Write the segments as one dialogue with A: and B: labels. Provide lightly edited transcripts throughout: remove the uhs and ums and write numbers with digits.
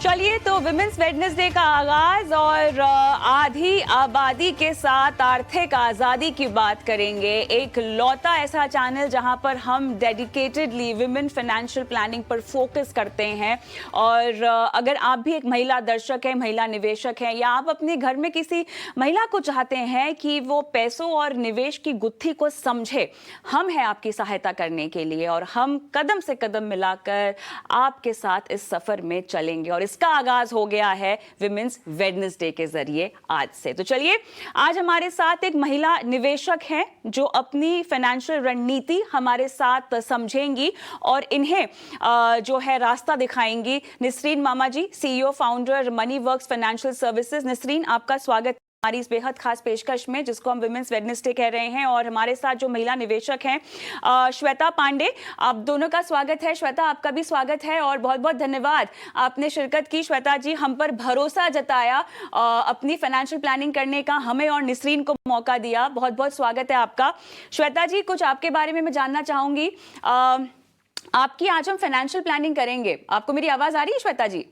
A: चलिए तो women's Wednesday का आगाज और आधी आबादी के साथ आर्थिक आज़ादी की बात करेंगे। एक लौता ऐसा चैनल जहां पर हम डेडिकेटेडली विमेन फाइनेंशियल प्लानिंग पर फोकस करते हैं। और अगर आप भी एक महिला दर्शक हैं, महिला निवेशक हैं, या आप अपने घर में किसी महिला को चाहते हैं कि वो पैसों और निवेश की गुत्थी को समझे, हम हैं आपकी सहायता करने के लिए और हम कदम से कदम मिलाकर आपके साथ इस सफर में चलेंगे। और इसका आगाज हो गया है विमेंस वेडनेसडे के जरिए आज से। तो चलिए, आज हमारे साथ एक महिला निवेशक हैं जो अपनी फाइनेंशियल रणनीति हमारे साथ समझेंगी और इन्हें जो है रास्ता दिखाएंगी। Nisreen Mama ji, CEO founder Money Works financial services. Nisreen, आपका स्वागत हमारी इस बेहद खास पेशकश में जिसको हम विमेंस वेडनेसडे कह रहे हैं। और हमारे साथ जो महिला निवेशक हैं श्वेता पांडे, आप दोनों का स्वागत है। श्वेता, आपका भी स्वागत है और बहुत बहुत धन्यवाद, आपने शिरकत की। श्वेता जी, हम पर भरोसा जताया, अपनी फाइनेंशियल प्लानिंग करने का हमें और निसरीन को मौका दिया। बहुत बहुत स्वागत है आपका। श्वेता जी, कुछ आपके बारे में मैं जानना चाहूंगी। आपकी आज हम फाइनेंशियल प्लानिंग करेंगे। आपको मेरी आवाज आ रही है श्वेता जी?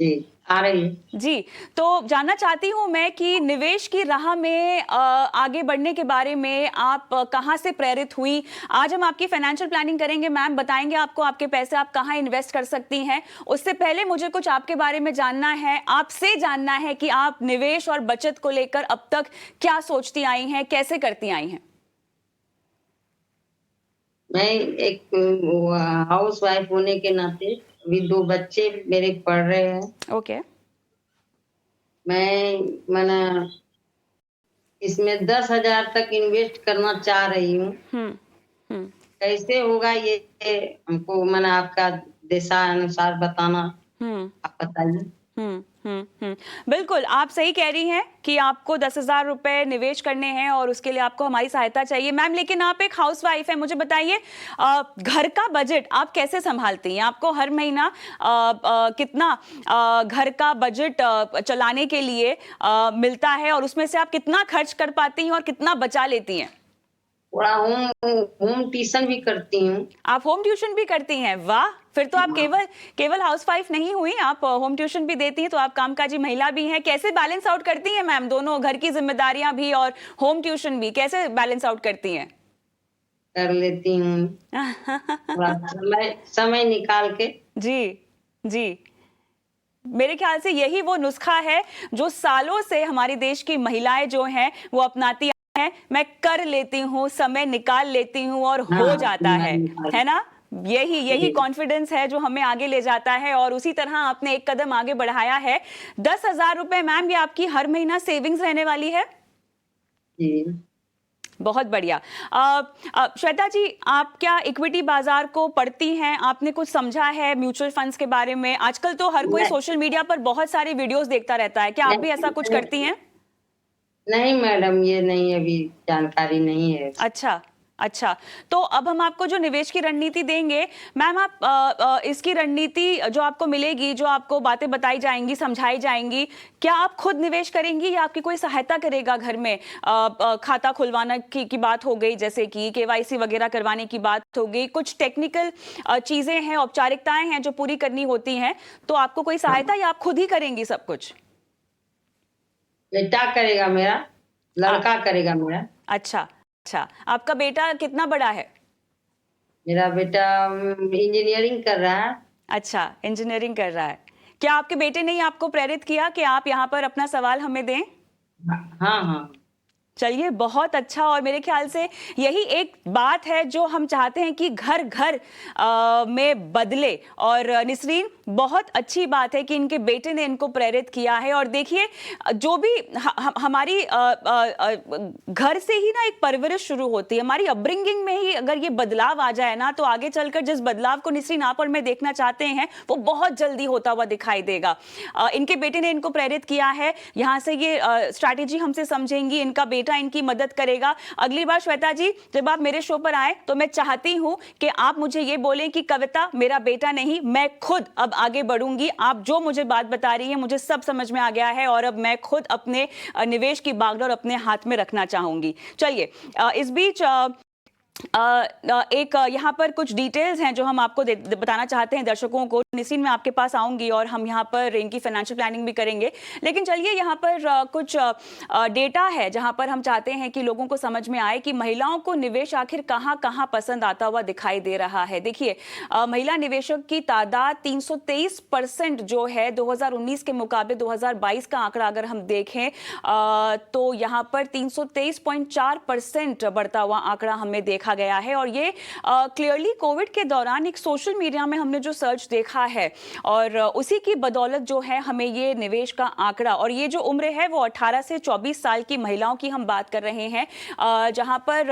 B: जी, आ रही है
A: जी। तो जानना चाहती हूं मैं कि निवेश की राह में आगे बढ़ने के बारे में आप कहां से प्रेरित हुई। आज हम आपकी फाइनेंशियल प्लानिंग करेंगे, मैम बताएंगे आपको आपके पैसे आप कहां इन्वेस्ट कर सकती हैं। उससे पहले मुझे कुछ आपके बारे में जानना है, आपसे जानना है कि आप निवेश और बचत को लेकर अब तक क्या सोचती आई हैं, कैसे करती आई हैं।
B: मैं एक हाउस वाइफ होने के नाते अभी 2 बच्चे मेरे पढ़ रहे हैं।
A: ओके।
B: मैंने इसमें 10,000 तक इन्वेस्ट करना चाह रही हूँ। कैसे होगा ये हमको मैंने आपका दिशा अनुसार बताना, आप बताइए।
A: बिल्कुल, आप सही कह रही हैं कि आपको 10,000 रुपए निवेश करने हैं और उसके लिए आपको हमारी सहायता चाहिए। मैम, लेकिन आप एक हाउसवाइफ हैं, मुझे बताइए घर का बजट आप कैसे संभालती हैं? आपको हर महीना कितना घर का बजट चलाने के लिए मिलता है और उसमें से आप कितना खर्च कर पाती हैं और कितना बचा लेती हैं?
B: थोड़ा होम ट्यूशन भी करती हूँ।
A: आप होम ट्यूशन भी करती हैं? वाह, फिर तो आप केवल हाउसवाइफ नहीं हुई, आप होम ट्यूशन भी देती हैं, तो आप कामकाजी महिला भी हैं। कैसे बैलेंस आउट करती हैं मैम, दोनों घर की जिम्मेदारियां भी और होम ट्यूशन भी, कैसे बैलेंस आउट करती हैं?
B: कर लेती हूँ समय निकाल के।
A: जी जी, मेरे ख्याल से यही वो नुस्खा है जो सालों से हमारे देश की महिलाएं जो हैं वो अपनाती हैं। मैं कर लेती हूँ, समय निकाल लेती हूँ और हो जाता है ना? यही कॉन्फिडेंस है जो हमें आगे ले जाता है। और उसी तरह आपने एक कदम आगे बढ़ाया है। 10,000 रुपए मैम, ये आपकी हर महीना सेविंग्स रहने वाली है?
B: जी।
A: बहुत बढ़िया। श्वेता जी, आप क्या इक्विटी बाजार को पढ़ती हैं? आपने कुछ समझा है म्यूचुअल फंड्स के बारे में? आजकल तो हर कोई सोशल मीडिया पर बहुत सारे वीडियोस देखता रहता है, क्या आप भी ऐसा कुछ करती हैं?
B: नहीं मैडम, ये नहीं, अभी जानकारी नहीं है।
A: अच्छा, तो अब हम आपको जो निवेश की रणनीति देंगे मैम, आप इसकी रणनीति जो आपको मिलेगी, जो आपको बातें बताई जाएंगी, समझाई जाएंगी, क्या आप खुद निवेश करेंगी या आपकी कोई सहायता करेगा घर में? खाता खुलवाना की बात हो गई, जैसे कि केवाईसी वगैरह करवाने की बात हो गई, कुछ टेक्निकल चीजें हैं, औपचारिकताएं हैं जो पूरी करनी होती हैं, तो आपको कोई सहायता या आप खुद ही करेंगी सब कुछ?
B: बेटा करेगा मेरा, लड़का करेगा मेरा।
A: अच्छा, आपका बेटा कितना बड़ा है?
B: मेरा बेटा इंजीनियरिंग कर रहा है।
A: अच्छा, इंजीनियरिंग कर रहा है। क्या आपके बेटे ने आपको प्रेरित किया कि आप यहाँ पर अपना सवाल हमें दें?
B: हाँ।
A: चलिए, बहुत अच्छा। और मेरे ख्याल से यही एक बात है जो हम चाहते हैं कि घर घर में बदले। और निसरीन, बहुत अच्छी बात है कि इनके बेटे ने इनको प्रेरित किया है। और देखिए, जो भी हमारी घर से ही ना एक परवरिश शुरू होती है, हमारी अपब्रिंगिंग में ही अगर ये बदलाव आ जाए ना, तो आगे चलकर जिस बदलाव को निसरीन आप और मैं देखना चाहते हैं वो बहुत जल्दी होता हुआ दिखाई देगा। इनके बेटे ने इनको प्रेरित किया है, यहाँ से ये स्ट्रैटेजी हमसे समझेंगी, इनका बेटा इनकी मदद करेगा। अगली बार श्वेता जी जब आप मेरे शो पर आए तो मैं चाहती हूं कि आप मुझे ये बोलें कि कविता, मेरा बेटा नहीं, मैं खुद अब आगे बढ़ूंगी। आप जो मुझे बात बता रही हैं मुझे सब समझ में आ गया है और अब मैं खुद अपने निवेश की बागडोर अपने हाथ में रखना चाहूंगी। चलिए, इस बीच एक यहाँ पर कुछ डिटेल्स हैं जो हम आपको बताना चाहते हैं दर्शकों को। निसिन, मैं आपके पास आऊंगी और हम यहाँ पर इनकी फाइनेंशियल प्लानिंग भी करेंगे, लेकिन चलिए यहाँ पर कुछ डेटा है जहाँ पर हम चाहते हैं कि लोगों को समझ में आए कि महिलाओं को निवेश आखिर कहाँ कहाँ पसंद आता हुआ दिखाई दे रहा है। देखिए, महिला निवेशक की तादाद 323% जो है 2019 के मुकाबले 2022 का आंकड़ा अगर हम देखें तो यहाँ पर 323.4% बढ़ता हुआ आंकड़ा हमें देखा गया है। और ये क्लियरली कोविड के दौरान एक सोशल मीडिया में हमने जो सर्च देखा है और उसी की बदौलत जो है हमें ये निवेश का आंकड़ा, और ये जो उम्र है वो 18 से 24 साल की महिलाओं की हम बात कर रहे हैं, जहां पर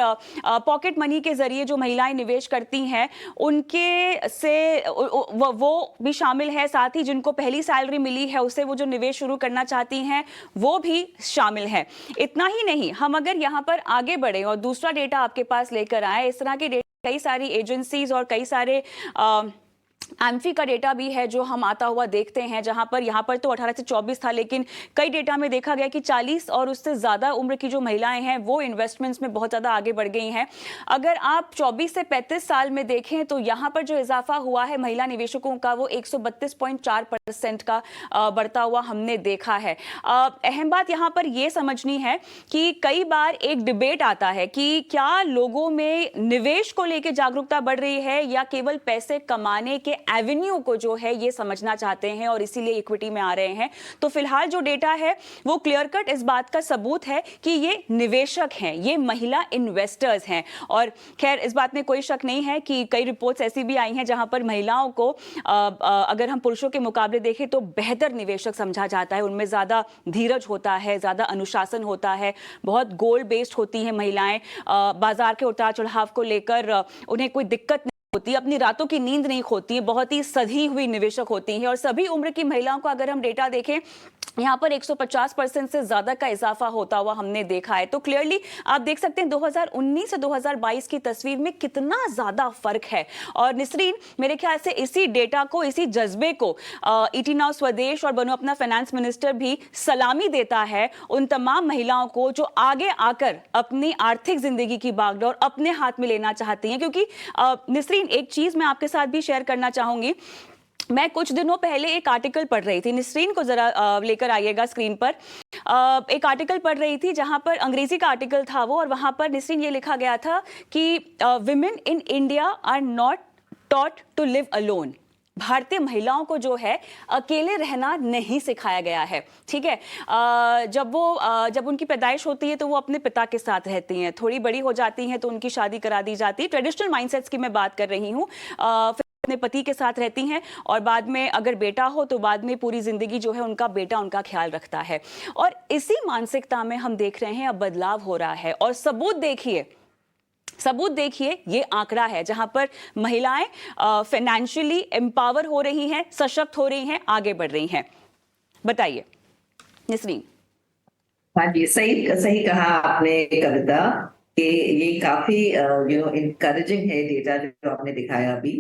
A: पॉकेट मनी के जरिए जो महिलाएं निवेश करती हैं उनके से वो भी शामिल है, साथ ही जिनको पहली सैलरी मिली है उससे वो जो निवेश शुरू करना चाहती हैं वो भी शामिल है। इतना ही नहीं, हम अगर यहाँ पर आगे बढ़े और दूसरा डेटा आपके पास लेकर आए, इस तरह के डेटा कई सारी एजेंसीज और कई सारे एम्फी का डेटा भी है जो हम आता हुआ देखते हैं, जहां पर यहाँ पर तो 18 से 24 था, लेकिन कई डेटा में देखा गया कि 40 और उससे ज़्यादा उम्र की जो महिलाएं हैं वो इन्वेस्टमेंट्स में बहुत ज़्यादा आगे बढ़ गई हैं। अगर आप 24 से 35 साल में देखें तो यहाँ पर जो इजाफा हुआ है महिला निवेशकों का वो 132.4% का बढ़ता हुआ हमने देखा है। अहम बात यहाँ पर ये समझनी है कि कई बार एक डिबेट आता है कि क्या लोगों में निवेश को लेकर जागरूकता बढ़ रही है या केवल पैसे कमाने के एवेन्यू को जो है ये समझना चाहते हैं और इसीलिए इक्विटी में आ रहे हैं। तो फिलहाल जो डेटा है वो क्लियर कट इस बात का सबूत है कि ये निवेशक हैं, ये महिला इन्वेस्टर्स हैं। और खैर इस बात में कोई शक नहीं है कि कई रिपोर्ट्स ऐसी भी आई हैं जहां पर महिलाओं को अगर हम पुरुषों के मुकाबले देखें तो बेहतर निवेशक समझा जाता है। उनमें ज्यादा धीरज होता है, ज्यादा अनुशासन होता है, बहुत गोल बेस्ड होती हैं महिलाएं, बाजार के उतार चढ़ाव को लेकर उन्हें कोई दिक्कत होती है, अपनी रातों की नींद नहीं खोती है, बहुत ही सधी हुई निवेशक होती हैं। और सभी उम्र की महिलाओं का अगर हम डेटा देखें यहाँ पर 150% से ज्यादा का इजाफा होता हुआ हमने देखा है। तो क्लियरली आप देख सकते हैं 2019 से 2022 की तस्वीर में कितना ज्यादा फर्क है। और निसरीन, मेरे ख्याल से इसी डेटा को, इसी जज्बे को ईटी नाउ स्वदेश और बनो अपना फाइनेंस मिनिस्टर भी सलामी देता है उन तमाम महिलाओं को जो आगे आकर अपनी आर्थिक जिंदगी की बागडोर अपने हाथ में लेना चाहती हैं। क्योंकि निसरीन, एक चीज मैं आपके साथ भी शेयर करना चाहूंगी। मैं कुछ दिनों पहले एक आर्टिकल पढ़ रही थी, निसरीन को जरा लेकर आइएगा स्क्रीन पर। एक आर्टिकल पढ़ रही थी जहां पर अंग्रेजी का आर्टिकल था वो, और वहां पर निसरीन ये लिखा गया था कि women in India are not taught to live alone. भारतीय महिलाओं को जो है अकेले रहना नहीं सिखाया गया है। ठीक है, जब उनकी पैदाइश होती है तो वो अपने पिता के साथ रहती हैं, थोड़ी बड़ी हो जाती हैं तो उनकी शादी करा दी जाती है। ट्रेडिशनल माइंडसेट्स की मैं बात कर रही हूँ। अपने पति के साथ रहती हैं और बाद में अगर बेटा हो तो बाद में पूरी जिंदगी जो है उनका बेटा उनका ख्याल रखता है। और इसी मानसिकता में हम देख रहे हैं अब बदलाव हो रहा है। और सबूत देखिए, ये आंकड़ा है जहां पर महिलाएं फाइनेंशियली एम्पावर हो रही हैं, सशक्त हो रही हैं, आगे बढ़ रही हैं। बताइए निसरीन।
C: हाँ जी, सही कहा आपने कविता कि ये काफी इनकरेजिंग है डेटा जो आपने दिखाया अभी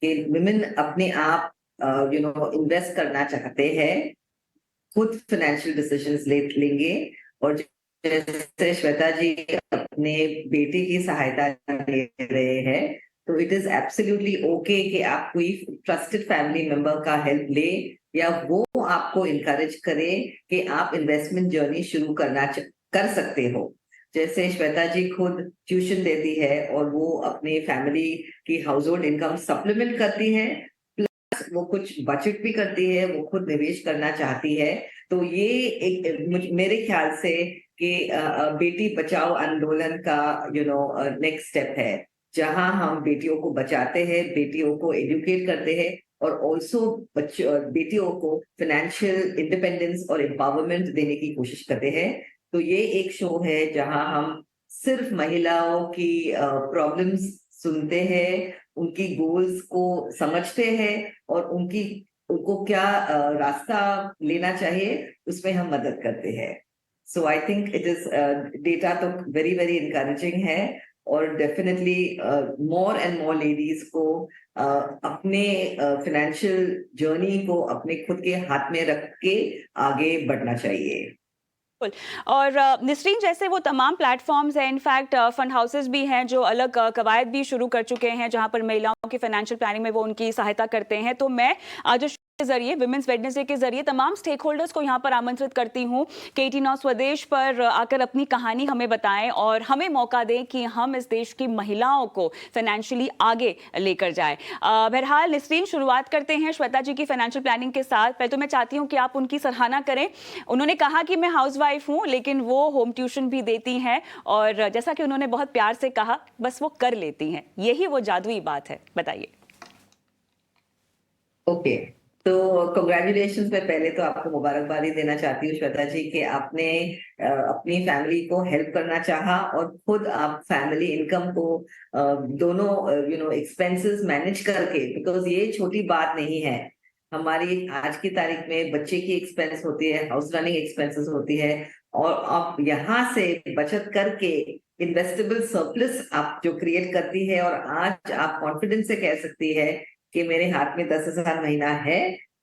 C: कि विमेन अपने आप इन्वेस्ट करना चाहते हैं, खुद फाइनेंशियल डिसीजंस लेंगे। और जैसे श्वेता जी अपने बेटे की सहायता ले रहे हैं, तो इट इज एब्सोल्युटली ओके कि आप कोई ट्रस्टेड फैमिली मेंबर का हेल्प ले या वो आपको इनकरेज करे कि आप इन्वेस्टमेंट जर्नी शुरू कर सकते हो। जैसे श्वेता जी खुद ट्यूशन देती है और वो अपने फैमिली की हाउस होल्ड इनकम सप्लीमेंट करती है, प्लस वो कुछ बचत भी करती है, वो खुद निवेश करना चाहती है। तो ये एक मेरे ख्याल से कि बेटी बचाओ आंदोलन का नेक्स्ट स्टेप है, जहां हम बेटियों को बचाते हैं, बेटियों को एजुकेट करते हैं और ऑल्सो बेटियों को फाइनेंशियल इंडिपेंडेंस और एम्पावरमेंट देने की कोशिश करते हैं। तो ये एक शो है जहां हम सिर्फ महिलाओं की प्रॉब्लम्स सुनते हैं, उनकी गोल्स को समझते हैं और उनको क्या रास्ता लेना चाहिए उसमें हम मदद करते हैं। So I think it is data तो वेरी वेरी इनकरेजिंग है और definitely more and more ladies को अपने फाइनेंशियल जर्नी को अपने खुद के हाथ में रख के आगे बढ़ना चाहिए।
A: और निस्रीन, जैसे वो तमाम प्लेटफॉर्म्स हैं, इनफैक्ट फंड हाउसेस भी हैं जो अलग कवायद भी शुरू कर चुके हैं जहां पर महिलाओं की फाइनेंशियल प्लानिंग में वो उनकी सहायता करते हैं। तो मैं आज के जरिए विमेंस वेडनेसडे के जरिए तमाम स्टेक होल्डर्स को यहाँ पर आमंत्रित करती हूँ कि 18 नौ स्वदेश पर आकर अपनी कहानी हमें बताएं और हमें मौका दें कि हम इस देश की महिलाओं को फाइनेंशियली आगे लेकर जाएं। बहरहाल निस्रीन, शुरुआत करते हैं श्वेता जी की फाइनेंशियल प्लानिंग के साथ। पहले तो मैं चाहती हूँ कि आप उनकी सराहना करें। उन्होंने कहा कि मैं हाउसवाइफ हूँ, लेकिन वो होम ट्यूशन भी देती हैं और जैसा कि उन्होंने बहुत प्यार से कहा, बस वो कर लेती हैं। यही वो जादुई बात है। बताइए।
C: ओके, तो कंग्रेचुलेशंस। मैं पहले तो आपको मुबारकबादी देना चाहती हूँ श्वेता जी कि आपने अपनी फैमिली को हेल्प करना चाहा और खुद आप फैमिली इनकम को दोनों एक्सपेंसेस मैनेज करके, बिकॉज ये छोटी बात नहीं है। हमारी आज की तारीख में बच्चे की एक्सपेंस होती है, हाउस रनिंग एक्सपेंसेस होती है, और आप यहाँ से बचत करके इन्वेस्टेबल सरप्लस आप जो क्रिएट करती है और आज आप कॉन्फिडेंस से कह सकती है कि मेरे हाथ में 10,000 महीना है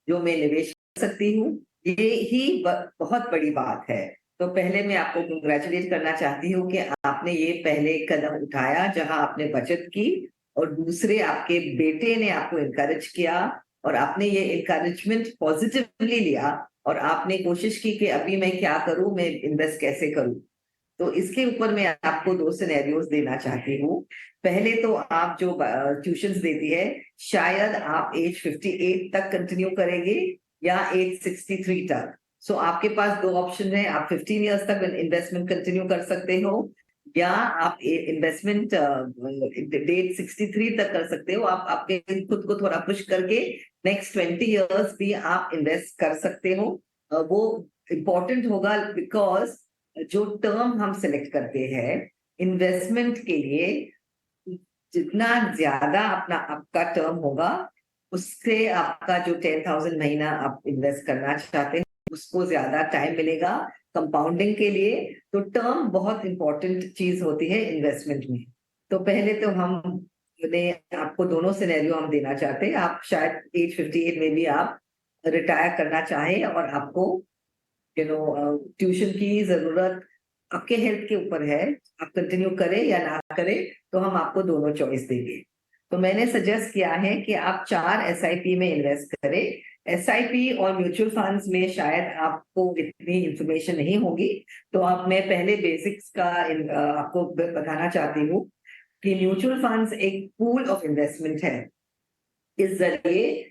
C: जो मैं निवेश कर सकती हूँ, ये ही बहुत बड़ी बात है। तो पहले मैं आपको कंग्रेचुलेट करना चाहती हूँ कि आपने ये पहले कदम उठाया जहां आपने बचत की, और दूसरे आपके बेटे ने आपको इनकरेज किया और आपने ये इनकरेजमेंट पॉजिटिवली लिया और आपने कोशिश की कि अभी मैं क्या करूं, मैं इन्वेस्ट कैसे करूं। तो इसके ऊपर मैं आपको 2 सिनेरियोस देना चाहती हूँ। पहले तो आप जो ट्यूशंस देती है, शायद आप एज 58 तक कंटिन्यू करेंगे या एज 63 तक। सो आपके पास 2 ऑप्शन है। आप 15 इयर्स तक इन्वेस्टमेंट कंटिन्यू कर सकते हो या आप इन्वेस्टमेंट डेट 63 तक कर सकते हो। आप आपके खुद को थोड़ा पुश करके नेक्स्ट 20 इयर्स भी आप इन्वेस्ट कर सकते हो। वो इम्पोर्टेंट होगा बिकॉज जो टर्म हम सिलेक्ट करते हैं इन्वेस्टमेंट के लिए, जितना ज्यादा अपना आपका टर्म होगा उससे आपका जो 10,000 महीना आप इन्वेस्ट करना चाहते हैं उसको ज्यादा टाइम मिलेगा कंपाउंडिंग के लिए। तो टर्म बहुत इंपॉर्टेंट चीज होती है इन्वेस्टमेंट में। तो पहले तो हम आपको दोनों सिनेरियो हम देना चाहते हैं। आप शायद एज 58 में भी आप रिटायर करना चाहें और आपको ट्यूशन की जरूरत आपके हेल्थ के ऊपर है, आप कंटिन्यू करें या ना करें, तो हम आपको दोनों चॉइस देंगे। तो मैंने सजेस्ट किया है कि आप 4 SIP में इन्वेस्ट करें। SIP और म्यूचुअल फंड्स में शायद आपको इतनी इंफॉर्मेशन नहीं होगी, तो आप मैं पहले बेसिक्स का आपको बताना चाहती हूँ कि म्यूचुअल फंड्स एक पूल ऑफ इन्वेस्टमेंट है। इस जरिए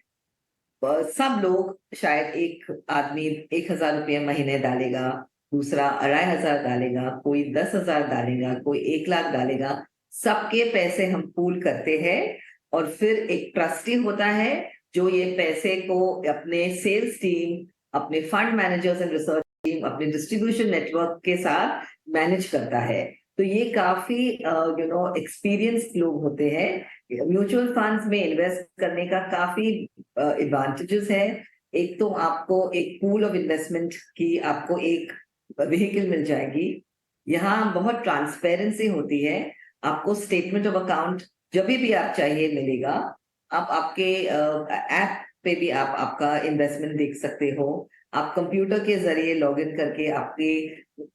C: सब लोग, शायद एक आदमी 1,000 रुपये महीने डालेगा, दूसरा 2,500 डालेगा, कोई 10,000 डालेगा, कोई 1 लाख डालेगा। सबके पैसे हम पूल करते हैं और फिर एक ट्रस्टी होता है जो ये पैसे को अपने सेल्स टीम, अपने fund managers and research team, अपने डिस्ट्रीब्यूशन नेटवर्क के साथ मैनेज करता है। तो ये काफी एक्सपीरियंस्ड लोग होते हैं। म्यूचुअल फंड्स में इन्वेस्ट करने का काफी एडवांटेजेस है। एक तो आपको एक पूल ऑफ इन्वेस्टमेंट की आपको एक व्हीकल मिल जाएगी। यहाँ बहुत ट्रांसपेरेंसी होती है। आपको स्टेटमेंट ऑफ अकाउंट जब भी आप चाहिए मिलेगा। आप आपके ऐप पे भी आप आपका इन्वेस्टमेंट देख सकते हो। आप कंप्यूटर के जरिए लॉगिन करके आपकी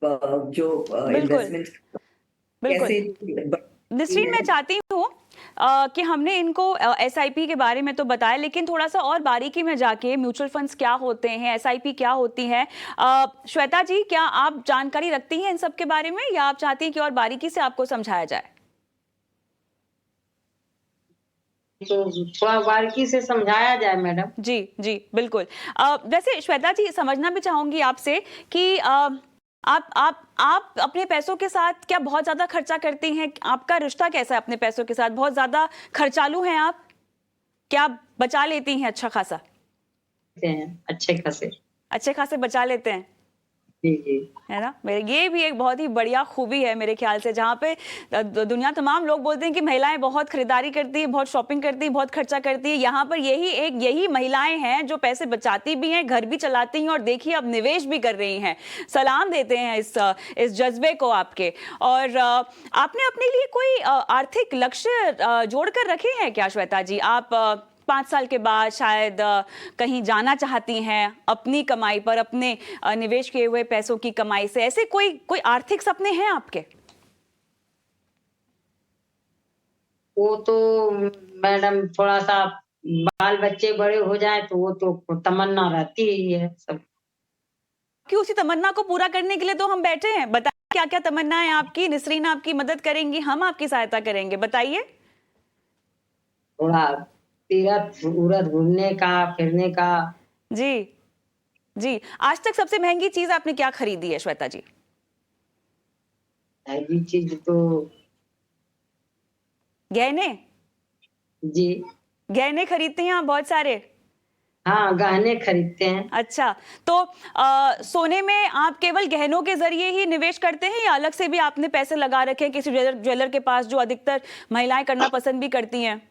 C: जो इन्वेस्टमेंट कैसे।
A: निस्रीन, मैं चाहती हूँ कि हमने इनको SIP के बारे में तो बताया, लेकिन थोड़ा सा और बारीकी में जाके म्यूचुअल फंड्स क्या होते हैं, SIP क्या होती है, श्वेता जी क्या आप जानकारी रखती हैं इन सब के बारे में, या आप चाहती हैं कि और बारीकी से आपको समझाया जाए?
B: तो थोड़ा बारीकी से समझाया जाए मैडम।
A: जी जी बिल्कुल। वैसे श्वेता जी, समझना भी चाहूंगी आपसे कि आप अपने पैसों के साथ क्या बहुत ज्यादा खर्चा करती हैं? आपका रिश्ता कैसा है अपने पैसों के साथ? बहुत ज्यादा खर्चालू हैं आप? क्या बचा लेती हैं अच्छा खासा? अच्छे खासे बचा लेते हैं, है ना? ये भी एक बहुत ही बढ़िया खूबी है मेरे ख्याल से, जहाँ पे दुनिया तमाम लोग बोलते हैं कि महिलाएं बहुत खरीदारी करती हैं, बहुत शॉपिंग करती हैं, बहुत खर्चा करती है। यहाँ पर यही महिलाएं हैं जो पैसे बचाती भी हैं, घर भी चलाती हैं और देखिए अब निवेश भी कर रही हैं। सलाम देते हैं इस जज्बे को आपके। और आपने अपने लिए कोई आर्थिक लक्ष्य जोड़ कर रखे हैं क्या श्वेता जी? आप 5 साल के बाद शायद कहीं जाना चाहती हैं अपनी कमाई पर, अपने निवेश किए हुए पैसों की कमाई से, ऐसे कोई आर्थिक सपने हैं आपके?
B: वो तो मैडम थोड़ा सा बाल बच्चे बड़े हो जाए तो वो तो तमन्ना रहती ही है सब।
A: कि उसी तमन्ना को पूरा करने के लिए तो हम बैठे हैं। बताइए क्या क्या तमन्ना है आपकी? निसरीन आपकी मदद करेंगी, हम आपकी सहायता करेंगे, बताइए।
B: थोड़ा तीरथ उरथ घूमने का, फिरने का।
A: जी जी, आज तक सबसे महंगी चीज आपने क्या खरीदी है श्वेता जी?
B: ये चीज तो
A: गहने?
B: जी
A: गहने खरीदते हैं आप बहुत सारे?
B: हाँ, गहने खरीदते हैं।
A: अच्छा, तो सोने में आप केवल गहनों के जरिए ही निवेश करते हैं या अलग से भी आपने पैसे लगा रखे हैं किसी ज्वेलर के पास, जो अधिकतर महिलाएं करना पसंद भी करती हैं?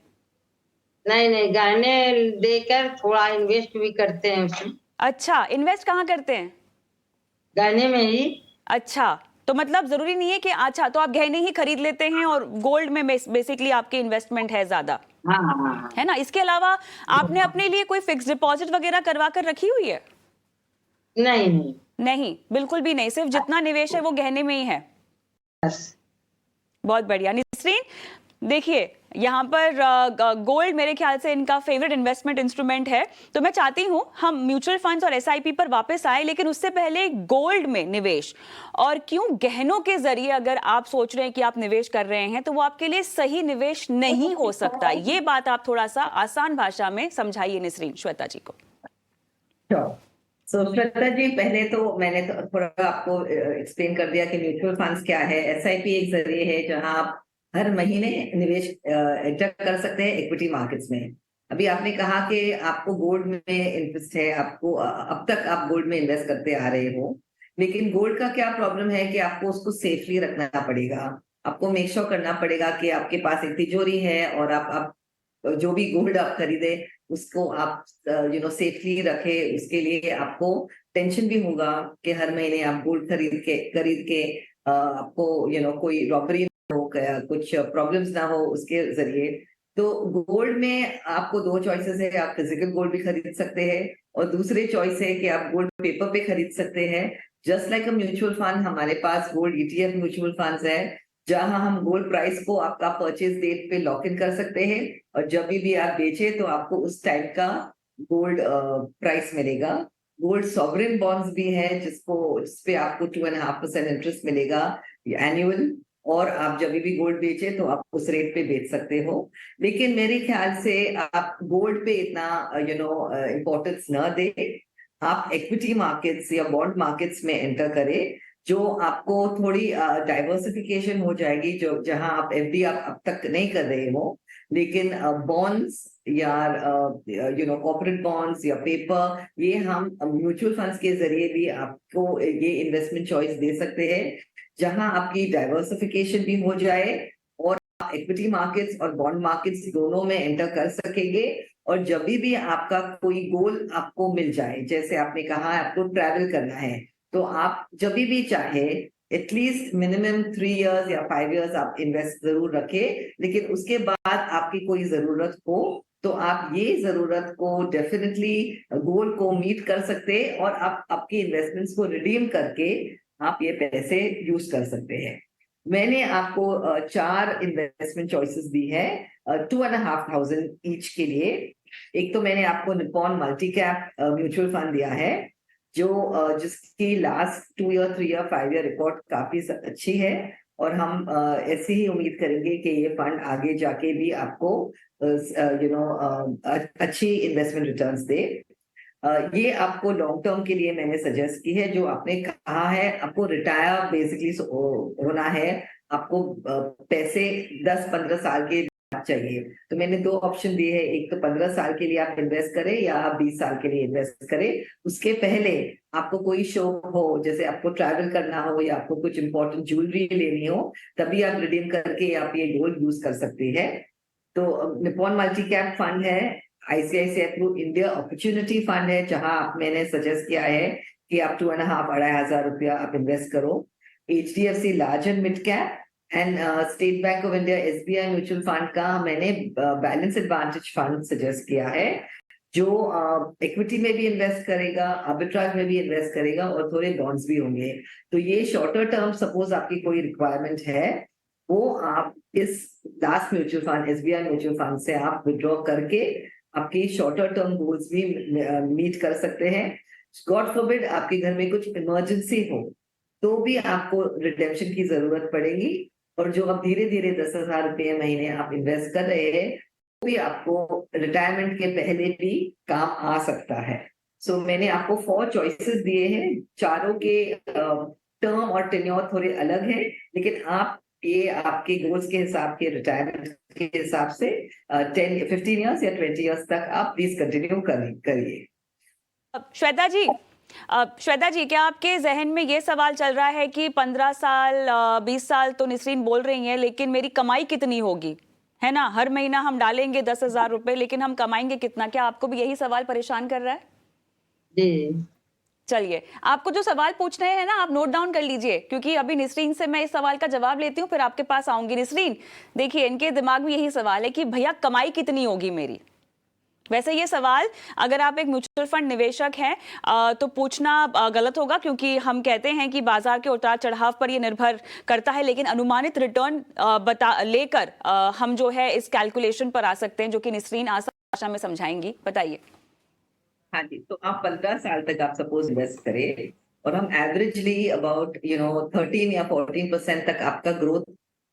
B: नहीं नहीं, गहने देकर थोड़ा इन्वेस्ट भी करते हैं उसमें।
A: अच्छा, इन्वेस्ट कहाँ करते हैं?
B: गहने में ही।
A: अच्छा, तो मतलब जरूरी नहीं है कि, अच्छा तो आप गहने ही खरीद लेते हैं और गोल्ड में बेसिकली आपकी इन्वेस्टमेंट है ज्यादा,
B: हाँ हाँ हाँ।
A: है ना? इसके अलावा आपने अपने लिए कोई फिक्स डिपॉजिट वगैरह करवा कर रखी हुई है?
B: नहीं नहीं,
A: नहीं, बिल्कुल भी नहीं, सिर्फ जितना निवेश है वो गहने में ही है।
B: बस।
A: बहुत बढ़िया। निसरीन, देखिए यहाँ पर गोल्ड मेरे ख्याल से इनका फेवरेट इन्वेस्टमेंट इंस्ट्रूमेंट है, तो मैं चाहती हूँ हम म्यूचुअल फंड्स और एसआईपी पर वापस आए, लेकिन उससे पहले गोल्ड में निवेश और क्यों गहनों के जरिए अगर आप सोच रहे हैं कि आप निवेश कर रहे हैं तो वो आपके लिए सही निवेश नहीं हो सकता, ये बात आप थोड़ा सा आसान भाषा में समझाइए निसरीन, श्वेता जी को।
C: श्वेता जी, पहले तो मैंने तो थोड़ा आपको एक्सप्लेन कर दिया कि म्यूचुअल फंड्स क्या है। एसआईपी एक जरिए है जहां आप हर महीने निवेश एंटर कर सकते हैं इक्विटी मार्केट्स में। अभी आपने कहा कि आपको गोल्ड में इंटरेस्ट है, आपको अब तक आप गोल्ड में इन्वेस्ट करते आ रहे हो, लेकिन गोल्ड का क्या प्रॉब्लम है कि आपको उसको सेफली रखना पड़ेगा। आपको मेक श्योर करना पड़ेगा कि आपके पास एक तिजोरी है और आप जो भी गोल्ड आप खरीदे उसको आप सेफली रखे। उसके लिए आपको टेंशन भी होगा कि हर महीने आप गोल्ड खरीद के आपको कोई रॉबरी हो गया, कुछ प्रॉब्लम्स ना हो उसके जरिए। तो गोल्ड में आपको दो चॉइसेस है, आप फिजिकल गोल्ड भी खरीद सकते हैं और दूसरी चॉइस है कि आप गोल्ड पेपर पे खरीद सकते हैं। Just like a mutual fund, हमारे पास गोल्ड ईटीएफ म्यूचुअल फंड्स है जहां हम गोल्ड प्राइस को आपका परचेज डेट पे लॉक इन कर सकते हैं और जब भी आप बेचे तो आपको उस टाइप का गोल्ड प्राइस मिलेगा। गोल्ड सॉवरेन बॉन्ड्स भी है जिसपे आपको 2.5% इंटरेस्ट मिलेगा एनुअल, और आप जब भी गोल्ड बेचे तो आप उस रेट पे बेच सकते हो। लेकिन मेरे ख्याल से आप गोल्ड पे इतना इम्पोर्टेंस न दे, आप इक्विटी मार्केट्स या बॉन्ड मार्केट्स में एंटर करें जो आपको थोड़ी डाइवर्सिफिकेशन हो जाएगी, जो जहां आप एफडी आप अब तक नहीं कर रहे हो, लेकिन बॉन्ड्स या कॉर्पोरेट बॉन्ड्स या पेपर, ये हम म्यूचुअल फंड्स के जरिए भी आपको ये इन्वेस्टमेंट चॉइस दे सकते हैं जहां आपकी डाइवर्सिफिकेशन भी हो जाए और आप इक्विटी मार्केट्स और बॉन्ड मार्केट्स दोनों में एंटर कर सकेंगे। और जब भी आपका कोई गोल आपको मिल जाए, जैसे आपने कहा आपको ट्रैवल करना है, तो आप जब भी चाहे एटलीस्ट मिनिमम 3 इयर्स या 5 इयर्स आप इन्वेस्ट जरूर रखें। लेकिन उसके बाद आपकी कोई जरूरत हो तो आप ये जरूरत को डेफिनेटली गोल को मीट कर सकते हैं और आप आपकी इन्वेस्टमेंट्स को रिडीम करके आप ये पैसे यूज कर सकते हैं। मैंने आपको 4 इन्वेस्टमेंट चॉइसेस दी है 2,500 ईच के लिए। एक तो मैंने आपको Nippon multi cap mutual fund दिया है जो जिसकी last 2 year 3 year 5 year record काफी अच्छी है और हम ऐसे ही उम्मीद करेंगे कि ये फंड आगे जाके भी आपको अच्छी इन्वेस्टमेंट रिटर्न्स दे। ये आपको लॉन्ग टर्म के लिए मैंने सजेस्ट की है। जो आपने कहा है आपको रिटायर बेसिकली होना है, आपको पैसे 10-15 साल के चाहिए, तो मैंने 2 ऑप्शन दिए हैं। एक तो 15 साल के लिए आप इन्वेस्ट करें या आप 20 साल के लिए इन्वेस्ट करें। उसके पहले आपको कोई शौक हो, जैसे आपको ट्रैवल करना हो या आपको कुछ इंपॉर्टेंट ज्वेलरी लेनी हो, तभी आप रिडीम करके आप ये गोल्ड यूज कर सकते हैं। तो निप्पॉन मल्टी कैप फंड है, ICICI through India opportunity fund है जहां मैंने सजेस्ट किया है कि आप 2,500-2,500 रुपया आप इन्वेस्ट करो। HDFC large and mid cap and state bank of India SBI mutual fund का मैंने बैलेंस एडवांटेज फंड सजेस्ट किया है, जो इक्विटी में भी इन्वेस्ट करेगा, आर्बिट्राज में भी इन्वेस्ट करेगा और थोड़े बॉन्ड्स भी होंगे। तो ये शॉर्टर टर्म सपोज आपकी कोई रिक्वायरमेंट है, वो आप इस last mutual fund SBI mutual fund से आप विड्रॉ करके आपकी शॉर्टर टर्म गोल्स भी मीट कर सकते हैं। गॉड फॉरबिड आपके घर में कुछ इमरजेंसी हो तो भी आपको रिडेम्पशन की जरूरत पड़ेगी, और जो अब धीरे धीरे 10,000 रुपये महीने आप इन्वेस्ट कर रहे हैं वो भी आपको रिटायरमेंट के पहले भी काम आ सकता है। सो मैंने आपको 4 चॉइसेस दिए हैं, चारों के टर्म और टेन्योर थोड़े अलग हैं, लेकिन आप ये आपके गोल्स के हिसाब के रिटायरमेंट के हिसाब से 15 इयर्स या 20 इयर्स तक आप प्लीज कंटिन्यू करिए।
A: श्वेता जी, क्या आपके जहन में ये सवाल चल रहा है कि 15 साल 20 साल तो निसरीन बोल रही हैं, लेकिन मेरी कमाई कितनी होगी, है ना? हर महीना हम डालेंगे 10,000 रुपए, लेकिन हम कमाएंगे कितना? क्या आपको भी यही सवाल परेशान कर रहा है?
B: जी
A: चलिए, आपको जो सवाल पूछ रहे हैं ना, आप नोट डाउन कर लीजिए, क्योंकि अभी निसरीन से मैं इस सवाल का जवाब लेती हूँ, फिर आपके पास आऊंगी। निसरीन, देखिए, इनके दिमाग में यही सवाल है कि भैया कमाई कितनी होगी मेरी। वैसे ये सवाल अगर आप एक म्यूचुअल फंड निवेशक हैं तो पूछना गलत होगा, क्योंकि हम कहते हैं कि बाजार के उतार चढ़ाव पर ये निर्भर करता है, लेकिन अनुमानित रिटर्न लेकर हम जो है इस कैलकुलेशन पर आ सकते हैं, जो कि निसरीन आसान भाषा में समझाएंगी। बताइए।
C: हाँ जी, तो आप 15 साल तक आप सपोज इन्वेस्ट करें और हम एवरेजली अबाउट 13 या 14% तक आपका ग्रोथ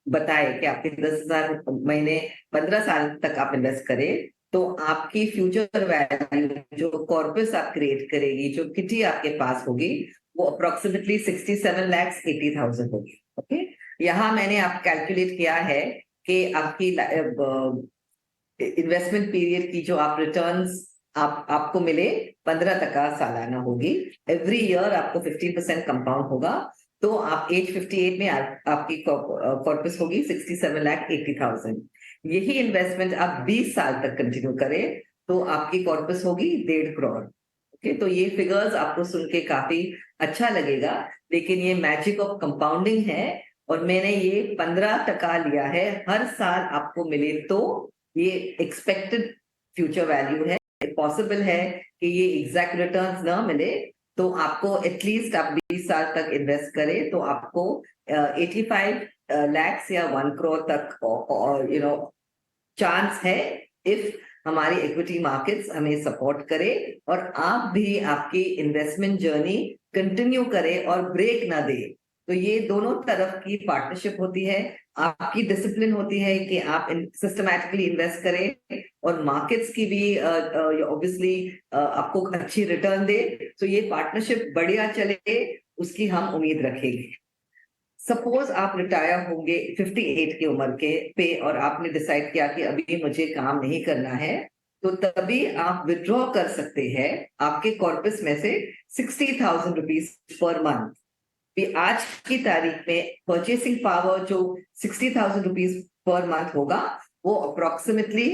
C: बताए कि आपके 10,000 महीने 15 साल तक आप इन्वेस्ट करें, तो आपकी फ्यूचर वैल्यू जो कॉर्पस आप क्रिएट करेगी, जो किटी आपके पास होगी, वो अप्रोक्सीमेटली 67,80,000 होगी। ओके, यहाँ मैंने आप कैलकुलेट किया है कि आपकी इन्वेस्टमेंट पीरियड की जो आप रिटर्न्स आपको मिले 15% सालाना होगी। एवरी ईयर आपको 15% कंपाउंड होगा, तो आप एज 58 में आपकी कॉर्पस होगी 67,80,000। यही इन्वेस्टमेंट आप 20 साल तक कंटिन्यू करें तो आपकी कॉर्पस होगी 1.5 करोड़। ओके, तो ये फिगर्स आपको सुन के काफी अच्छा लगेगा, लेकिन ये मैजिक ऑफ कंपाउंडिंग है, और मैंने ये 15% लिया है। हर साल आपको मिले तो ये एक्सपेक्टेड फ्यूचर वैल्यू है। पॉसिबल है कि ये एग्जैक्ट रिटर्न्स ना मिले, तो आपको एटलीस्ट आप 20 साल तक इन्वेस्ट करें तो आपको 85 lakhs या 1 करोड़ तक चांस है, इफ हमारी इक्विटी मार्केट्स हमें सपोर्ट करे और आप भी आपकी इन्वेस्टमेंट जर्नी कंटिन्यू करें और ब्रेक ना दे। तो ये दोनों तरफ की पार्टनरशिप होती है, आपकी डिसिप्लिन होती है कि आप सिस्टमैटिकली इन्वेस्ट करें, और मार्केट्स की भी ऑब्वियसली आपको अच्छी रिटर्न दे। तो ये पार्टनरशिप बढ़िया चले, उसकी हम उम्मीद रखेंगे। सपोज आप रिटायर होंगे 58 की उम्र के पे, और आपने डिसाइड किया कि अभी मुझे काम नहीं करना है, तो तभी आप विड्रॉ कर सकते हैं आपके कॉर्पस में से 60,000 रुपीज पर मंथ। आज की तारीख में परचेसिंग पावर जो 60,000 रुपीज पर मंथ होगा, वो अप्रोक्सीमेटली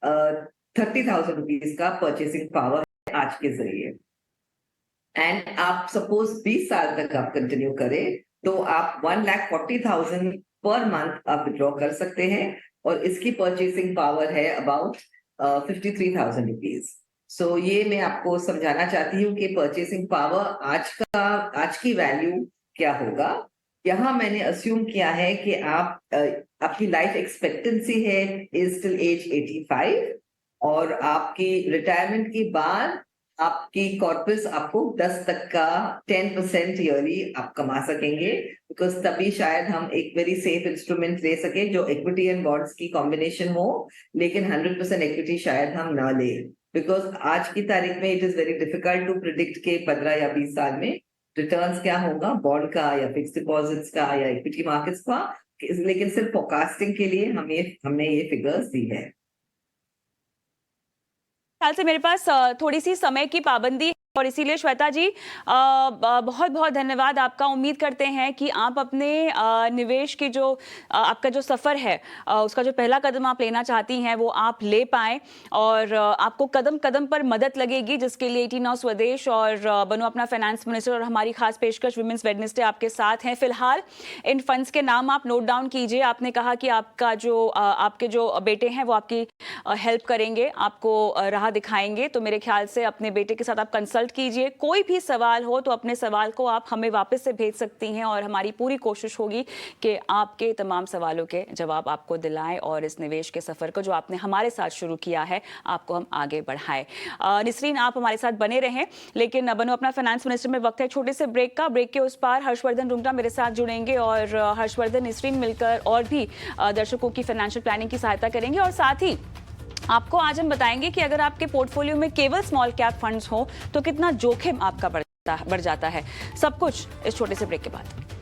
C: 30,000 रुपीज का परचेसिंग पावर है आज के जरिए। एंड आप सपोज 20 साल तक आप कंटिन्यू करें तो आप 1,40,000 पर मंथ आप विड्रॉ कर सकते हैं, और इसकी परचेसिंग पावर है अबाउट 53,000 रुपीज। सो ये मैं आपको समझाना चाहती हूँ कि परचेसिंग पावर आज की वैल्यू क्या होगा। यहाँ मैंने अस्यूम किया है कि आप आपकी लाइफ एक्सपेक्टेंसी है इज टिल एज 85, और आपकी रिटायरमेंट के बाद आपकी कॉर्पस आपको 10 तक का 10% ईयरली आप कमा सकेंगे, बिकॉज तभी शायद हम एक वेरी सेफ इंस्ट्रूमेंट ले सके जो इक्विटी एंड बॉन्ड्स की कॉम्बिनेशन हो, लेकिन 100% इक्विटी शायद हम ना ले, बिकॉज आज की तारीख में it is very difficult to predict के 15 या 20 साल में रिटर्न्स क्या होगा, बॉन्ड का या फिक्स डिपॉजिट्स का या इक्विटी मार्केट्स का। लेकिन सिर्फ फोरकास्टिंग के लिए हमने ये फिगर्स दी है।
A: ख्याल से मेरे पास थोड़ी सी समय की पाबंदी और इसीलिए श्वेता जी बहुत बहुत धन्यवाद आपका। उम्मीद करते हैं कि आप अपने निवेश की जो आपका जो सफ़र है उसका जो पहला कदम आप लेना चाहती हैं वो आप ले पाएँ और आपको कदम कदम पर मदद लगेगी, जिसके लिए 18 स्वदेश और बनो अपना फाइनेंस मिनिस्टर और हमारी खास पेशकश विमेंस वेडनेसडे आपके साथ हैं। फिलहाल इन फंड्स के नाम आप नोट डाउन कीजिए। आपने कहा कि आपका जो आपके जो बेटे हैं वो आपकी हेल्प करेंगे, आपको राह दिखाएंगे, तो मेरे ख्याल से अपने बेटे के साथ आप कंसल्ट कीजिए। कोई भी सवाल हो तो अपने सवाल को आप हमें वापस से भेज सकती हैं और हमारी पूरी कोशिश होगी कि आपके तमाम सवालों के जवाब आपको दिलाएं और इस निवेश के सफर को जो आपने हमारे साथ शुरू किया है आपको हम आगे बढ़ाएं। निसरीन, आप हमारे साथ बने रहें, लेकिन बनो अपना फाइनेंस मिनिस्टर में वक्त है छोटे से ब्रेक का। ब्रेक के उस पार हर्षवर्धन रुंगटा मेरे साथ जुड़ेंगे और हर्षवर्धन निसरीन मिलकर और भी दर्शकों की फाइनेंशियल प्लानिंग की सहायता करेंगे। और साथ ही आपको आज हम बताएंगे कि अगर आपके पोर्टफोलियो में केवल स्मॉल कैप फंड्स हो तो कितना जोखिम आपका बढ़ जाता है। सब कुछ इस छोटे से ब्रेक के बाद।